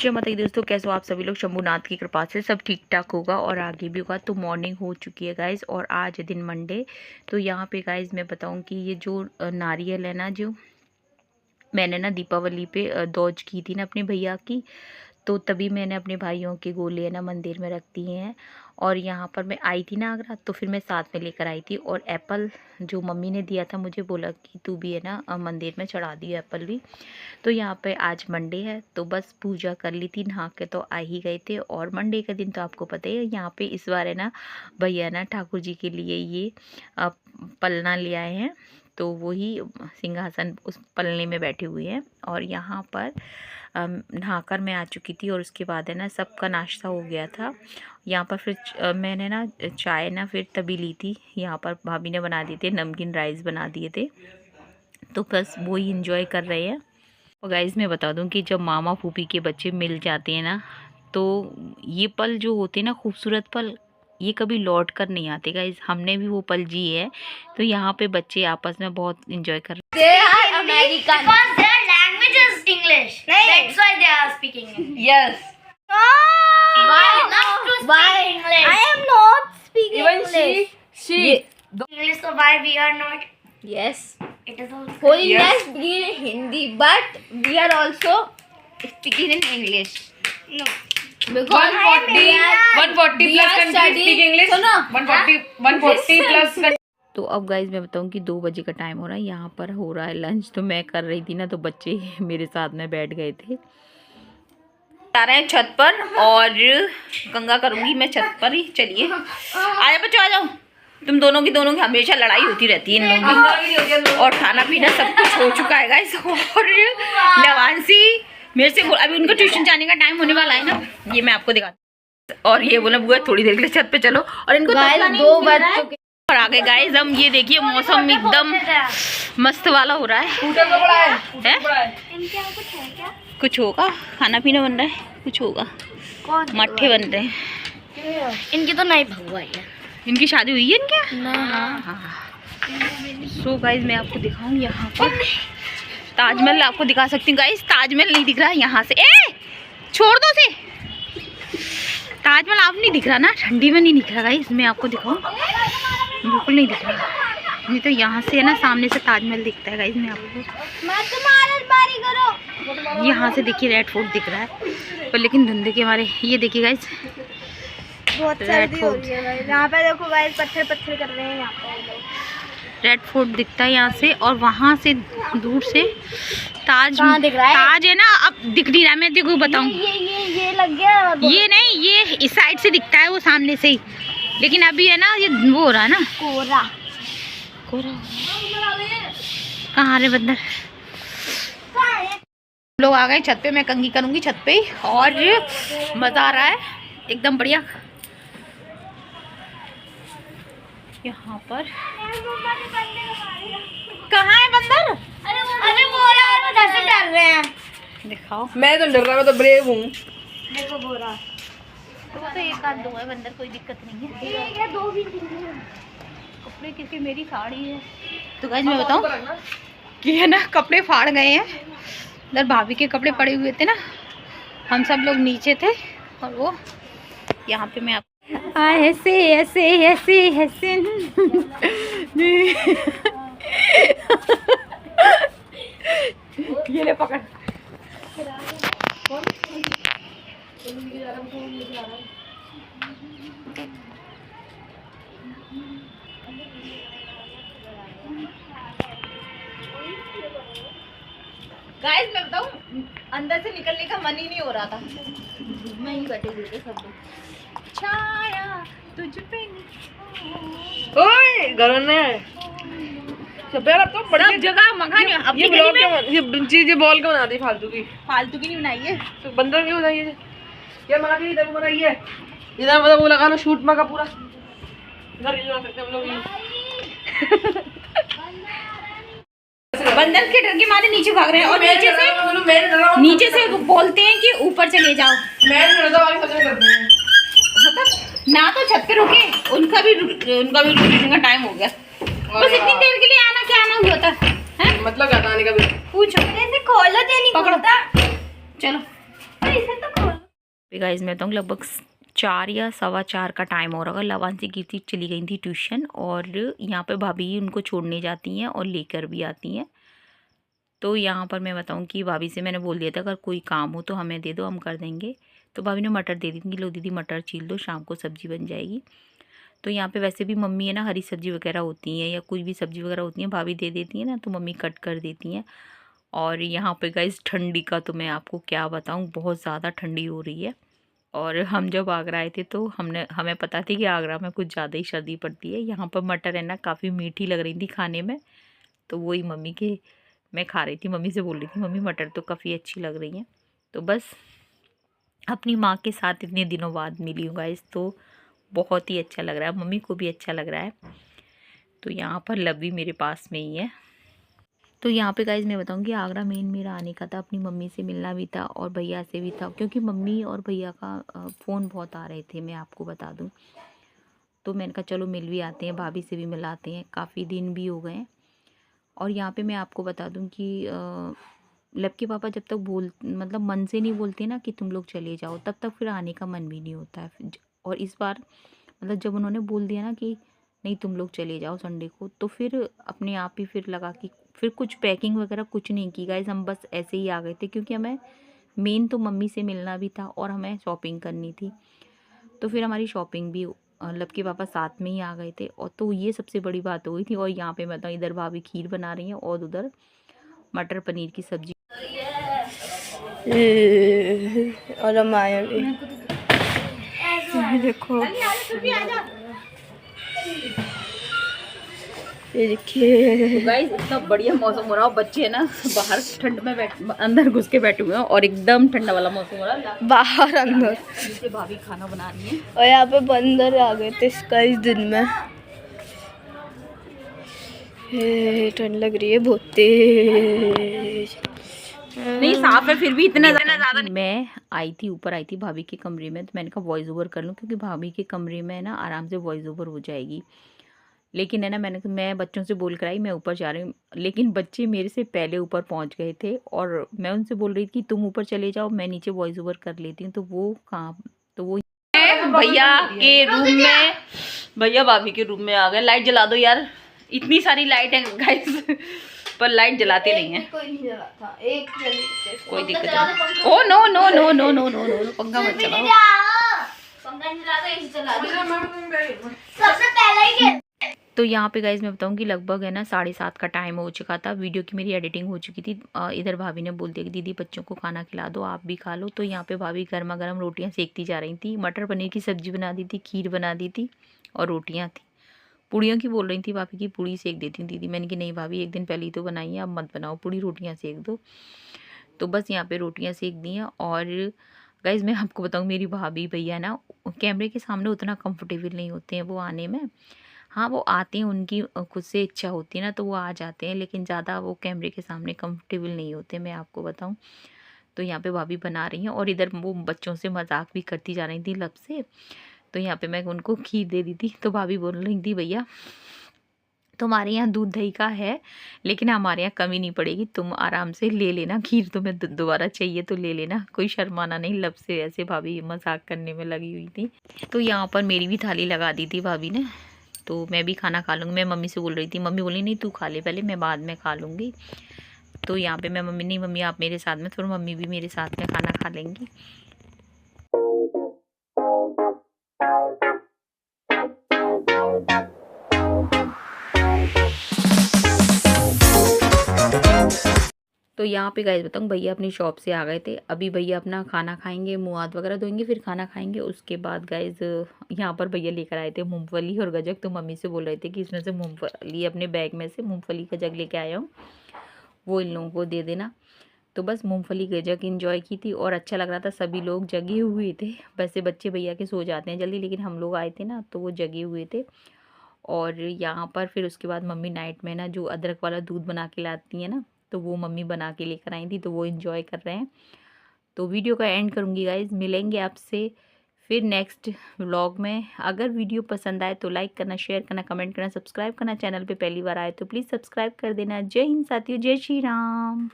जय माता दी दोस्तों, कैसे हो आप सभी लोग। शंभुनाथ की कृपा से सब ठीक ठाक होगा और आगे भी होगा। तो मॉर्निंग हो चुकी है गाइज और आज है दिन मंडे। तो यहाँ पे गाइज मैं बताऊँ कि ये जो नारियल है ना, जो मैंने ना दीपावली पे दौज की थी ना अपने भैया की, तो तभी मैंने अपने भाइयों के गोले है ना मंदिर में रख दिए हैं। और यहाँ पर मैं आई थी ना आगरा, तो फिर मैं साथ में लेकर आई थी। और एप्पल जो मम्मी ने दिया था मुझे, बोला कि तू भी है ना मंदिर में चढ़ा दियो एप्पल भी। तो यहाँ पे आज मंडे है तो बस पूजा कर ली थी, नहा के तो आ ही गए थे। और मंडे का दिन तो आपको पता ही है, यहाँ पे इस बार है ना भैया ना ठाकुर जी के लिए ये पलना ले आए हैं। तो वही सिंहासन उस पलने में बैठे हुए हैं। और यहाँ पर नहाकर मैं आ चुकी थी और उसके बाद है ना सबका नाश्ता हो गया था। यहाँ पर फिर मैंने ना चाय ना फिर तभी ली थी। यहाँ पर भाभी ने बना दिए थे, नमकीन राइस बना दिए थे, तो बस वही इंजॉय कर रहे हैं। और गाइज़ मैं बता दूं कि जब मामा फूफी के बच्चे मिल जाते हैं ना, तो ये पल जो होते हैं ना, खूबसूरत पल, ये कभी लौट कर नहीं आते गाइज़। हमने भी वो पल जिए हैं। तो यहाँ पे बच्चे आपस में बहुत इंजॉय कर रहे हैं। Because their language is English. That's why they are speaking English. Yes. Why not to speak English? I am not speaking Even English. she. English, so why we are not? Yes. It is also. Whole India is speaking in Hindi, but we are also speaking in English. No. Because 140 we plus are countries studying. speak English. सुनो. 140 plus. तो अब guys मैं बताऊँ कि 2 बजे का time हो रहा है, यहाँ पर हो रहा है लंच। तो मैं कर रही थी ना, तो बच्चे मेरे साथ में बैठ गए थे। जा रहे हैं छत पर और गंगा करूंगी मैं छत पर ही। चलिए आ जाओ बच्चों, आ जाओ। तुम दोनों की हमेशा लड़ाई होती रहती है इन लोगों की। और खाना पीना सब कुछ हो चुका है गाइस। और नवांसी मेरे से अभी उनका ट्यूशन जाने का टाइम होने वाला है ना, ये मैं आपको दिखाती हूँ। और ये बोला बुआ थोड़ी देर के लिए छत पे चलो, और इनको 2 बज चुके और आ गए गाइस हम। ये देखिए मौसम एकदम मस्त वाला हो रहा है। इनके यहाँ कुछ है क्या? कुछ होगा, खाना पीना बन रहा है, कुछ होगा, मट्ठे बन रहे हैं। इनकी तो नहीं भगवा है। इनकी शादी हुई है इनके? ना। सो गाइज मैं आपको दिखाऊं, यहाँ पर ताजमहल आपको दिखा सकती हूँ गाइज। ताजमहल नहीं दिख रहा है यहाँ से। ए छोड़ दो से, ताजमहल आप नहीं दिख रहा ना, ठंडी में नहीं दिख रहा गाइज। मैं आपको दिखाऊं, बिल्कुल नहीं दिख रहा। नहीं तो यहाँ से है ना सामने से ताजमहल दिखता है गाइज। मैं आपको यहाँ से देखिए रेड फोर्ट दिख रहा है, पर लेकिन धुंधे के हमारे ये देखिए गाइज बहुत सर्दी हो रही है यहाँ पे। देखो गाइस पत्थर कर रहे हैं यहाँ पे। रेड फोर्ट दिखता है यहाँ से, और वहाँ से दूर से ताज दिख रहा है? ताज है ना, अब दिख नहीं रहा। मैं देखो बताऊँ, ये लग गया। ये नहीं, ये इस साइड से दिखता है वो सामने से ही, लेकिन अभी है ना ये वो हो रहा है ना कोरा। कहाँ रे बंदर। लोग आ गए छत पे, मैं कंघी करूँगी छत पे ही, और मज़ा आ रहा है एकदम बढ़िया। यहाँ पर कहाँ है बंदर? अरे बोरा उधर से डर रहे हैं। दिखाओ। मैं तो डर रहा, मैं तो ब्रेव हूँ। देखो बोरा। तो एक आध दो है बंदर, कोई दिक्कत नहीं है। ठीक है, 2 भी कपड़े किसी, मेरी साड़ी है। तो गाइस मैं बताऊँ कि है ना कपड़े फाड़ गए हैं। उधर भाभी के कपड़े पड़े हुए थे ना, हम सब लोग नीचे थे, और वो यहाँ पे मैं ऐसे ऐसे ऐसे ऐसे ये ले पकड़। गाइस मैं बताऊं, अंदर से निकलने का मन ही नहीं हो रहा था। मैं ही बैठे हुए थे सब लोग। छाया तुझ पे ओए घर में है सब यार। अब तो बड़ी जगह मंगानी अब ये ब्लॉग के ये बॉल क्यों बना दी फालतू की नहीं बनाई है। तो बंदर क्यों बनाई है? ये मंगा के इधर बनाई है, इधर मतलब वो लगा लो शूट में का पूरा। इधर नहीं लगा सकते हम लोग। बंदर के डर के मारे नीचे भाग रहे हैं, और नीचे से बोलते हैं कि ऊपर चले जाओ। ना तो छत पे रुके, उनका भी रुकने का टाइम हो गया। बस इतनी देर के लिए आना, क्या आना हुआ था है? मतलब क्या आने का भी पूछो। ऐसे खोलो तो नहीं पकड़ो। खोलता। चलो गाइस मैं बताऊँ लगभग 4 या 4:15 का टाइम हो रहा होगा। लवांशी कीर्ति चली गई थी ट्यूशन और यहाँ पे भाभी उनको छोड़ने जाती हैं और लेकर भी आती हैं। तो यहाँ पर मैं बताऊँ कि भाभी से मैंने बोल दिया था अगर कोई काम हो तो हमें दे दो, हम कर देंगे। तो भाभी ने मटर दे दी थी, लो दीदी मटर छील दो, शाम को सब्ज़ी बन जाएगी। तो यहाँ पे वैसे भी मम्मी है ना, हरी सब्ज़ी वगैरह होती हैं या कुछ भी सब्ज़ी वगैरह होती हैं भाभी दे देती है ना, तो मम्मी कट कर देती हैं। और यहाँ पे गाइस ठंडी का तो मैं आपको क्या बताऊँ, बहुत ज़्यादा ठंडी हो रही है। और हम जब आगरा आए थे तो हमें पता थी कि आगरा में कुछ ज़्यादा ही सर्दी पड़ती है। यहाँ पर मटर है ना काफ़ी मीठी लग रही थी खाने में, तो वही मम्मी के मैं खा रही थी। मम्मी से बोल रही थी मम्मी मटर तो काफ़ी अच्छी लग रही हैं। तो बस अपनी माँ के साथ इतने दिनों बाद मिली हूँ गाइस, तो बहुत ही अच्छा लग रहा है, मम्मी को भी अच्छा लग रहा है। तो यहाँ पर लव मेरे पास में ही है। तो यहाँ पे गाइज़ मैं बताऊँगी आगरा मेन मेरा आने का था, अपनी मम्मी से मिलना भी था और भैया से भी था, क्योंकि मम्मी और भैया का फ़ोन बहुत आ रहे थे, मैं आपको बता दूँ। तो मैंने कहा चलो मिल भी आते हैं, भाभी से भी मिलाते हैं, काफ़ी दिन भी हो गए हैं। और यहाँ पे मैं आपको बता दूँ कि लब के पापा जब तक मतलब मन से नहीं बोलते ना कि तुम लोग चले जाओ, तब तक फिर आने का मन भी नहीं होता है। और इस बार मतलब जब उन्होंने बोल दिया ना कि नहीं तुम लोग चले जाओ संडे को, तो फिर अपने आप ही फिर लगा कि फिर कुछ पैकिंग वगैरह कुछ नहीं की गाइस, हम बस ऐसे ही आ गए थे, क्योंकि हमें मेन तो मम्मी से मिलना भी था और हमें शॉपिंग करनी थी। तो फिर हमारी शॉपिंग भी लब के पापा साथ में ही आ गए थे, और तो ये सबसे बड़ी बात हो गई थी। और यहाँ पे मैं तो इधर भाभी खीर बना रही हैं और उधर मटर पनीर की सब्जी। और हम आए देखो, ये देखिए गाइस इतना बढ़िया मौसम हो रहा है, बच्चे ना बाहर ठंड में अंदर घुस के बैठे हुए हैं और एकदम ठंडा वाला मौसम हो रहा है, बाहर अंदर। नीचे भाभी खाना बना रही है। और यहाँ पे बंदर आ गए थे इसका इस दिन में, ठंड लग रही है बहुत तेज। नहीं साफ है फिर भी इतना ज़्यादा। मैं आई थी ऊपर आई थी भाभी के कमरे में, तो मैंने कहा वॉइस ओवर कर लूँ, क्योंकि भाभी के कमरे में ना आराम से वॉइस ओवर हो जाएगी। लेकिन है ना मैं बच्चों से बोल कर आई मैं ऊपर जा रही हूँ, लेकिन बच्चे मेरे से पहले ऊपर पहुँच गए थे और मैं उनसे बोल रही थी तुम ऊपर चले जाओ, मैं नीचे वॉइस ओवर कर लेती हूँ। तो वो कहाँ, तो वो भैया के रूम में, भैया भाभी के रूम में आ गए। लाइट जला दो यार, इतनी सारी लाइट है गाइस पर लाइट जलाते नहीं है। कोई नहीं जला था, एक जली कोई दिक्कत नहीं। Oh no no no no no no no, पंखा मत चलाओ। पंखा नहीं जला, एसी चला दो सबसे पहले ही। तो यहाँ पे गाइज मैं बताऊँ कि लगभग है ना 7:30 का टाइम हो चुका था, वीडियो की मेरी एडिटिंग हो चुकी थी। इधर भाभी ने बोल दिया कि दीदी बच्चों को खाना खिला दो, आप भी खा लो। तो यहाँ पे भाभी गर्मा गर्म रोटियाँ सेकती जा रही थी, मटर पनीर की सब्जी बना दी थी, खीर बना दी थी और रोटियाँ थी। पूड़ियों की बोल रही थी भाभी की पूड़ी सेक देती हूँ दीदी, मैंने कि नहीं भाभी एक दिन पहले ही तो बनाई है, अब मत बनाओ पूड़ी, रोटियाँ सेक दो। तो बस यहाँ पे रोटियाँ सेक दी हैं। और गाइज़ मैं आपको बताऊँ मेरी भाभी भैया ना कैमरे के सामने उतना कंफर्टेबल नहीं होते हैं वो आने में। हाँ वो आते हैं, उनकी खुद से इच्छा होती है ना तो वो आ जाते हैं, लेकिन ज़्यादा वो कैमरे के सामने कंफर्टेबल नहीं होते, मैं आपको बताऊँ। तो यहाँ पे भाभी बना रही हैं और इधर वो बच्चों से मजाक भी करती जा रही थी लब से। तो यहाँ पे मैं उनको खीर दे दी थी, तो भाभी बोल रही थी भैया तुम्हारे यहाँ दूध दही का है लेकिन हमारे यहाँ कमी नहीं पड़ेगी, तुम आराम से ले लेना खीर, तुम्हें दोबारा चाहिए तो ले लेना, कोई शर्माना नहीं। लब से ऐसे भाभी मजाक करने में लगी हुई थी। तो यहाँ पर मेरी भी थाली लगा दी थी भाभी ने, तो मैं भी खाना खा लूँगी। मैं मम्मी से बोल रही थी, मम्मी बोली नहीं तू खा ले पहले, मैं बाद में खा लूँगी। तो यहाँ पे मैं मम्मी नहीं मम्मी आप मेरे साथ में, थोड़ा मम्मी भी मेरे साथ में खाना खा लेंगी। तो यहाँ पे गाइस बताऊँ भैया अपनी शॉप से आ गए थे, अभी भैया अपना खाना खाएंगे, मुँह हाथ वगैरह धोएंगे, फिर खाना खाएंगे। उसके बाद गाइस यहाँ पर भैया लेकर आए थे मूंगफली और गजक। तो मम्मी से बोल रहे थे कि इसमें से मूंगफली, अपने बैग में से मूंगफली गजक लेके आया हूँ, वो इन लोगों को दे देना। तो बस मूंगफली गजक इंजॉय की थी और अच्छा लग रहा था, सभी लोग जगे हुए थे। वैसे बच्चे भैया के सो जाते हैं जल्दी, लेकिन हम लोग आए थे ना तो वो जगे हुए थे। और यहाँ पर फिर उसके बाद मम्मी नाइट में ना जो अदरक वाला दूध बना के लाती है ना, तो वो मम्मी बना के लेकर आई थी, तो वो एंजॉय कर रहे हैं। तो वीडियो का एंड करूँगी गाइज, मिलेंगे आपसे फिर नेक्स्ट व्लॉग में। अगर वीडियो पसंद आए तो लाइक करना, शेयर करना, कमेंट करना, सब्सक्राइब करना। चैनल पे पहली बार आए तो प्लीज़ सब्सक्राइब कर देना। जय हिंद साथियों, जय श्री राम।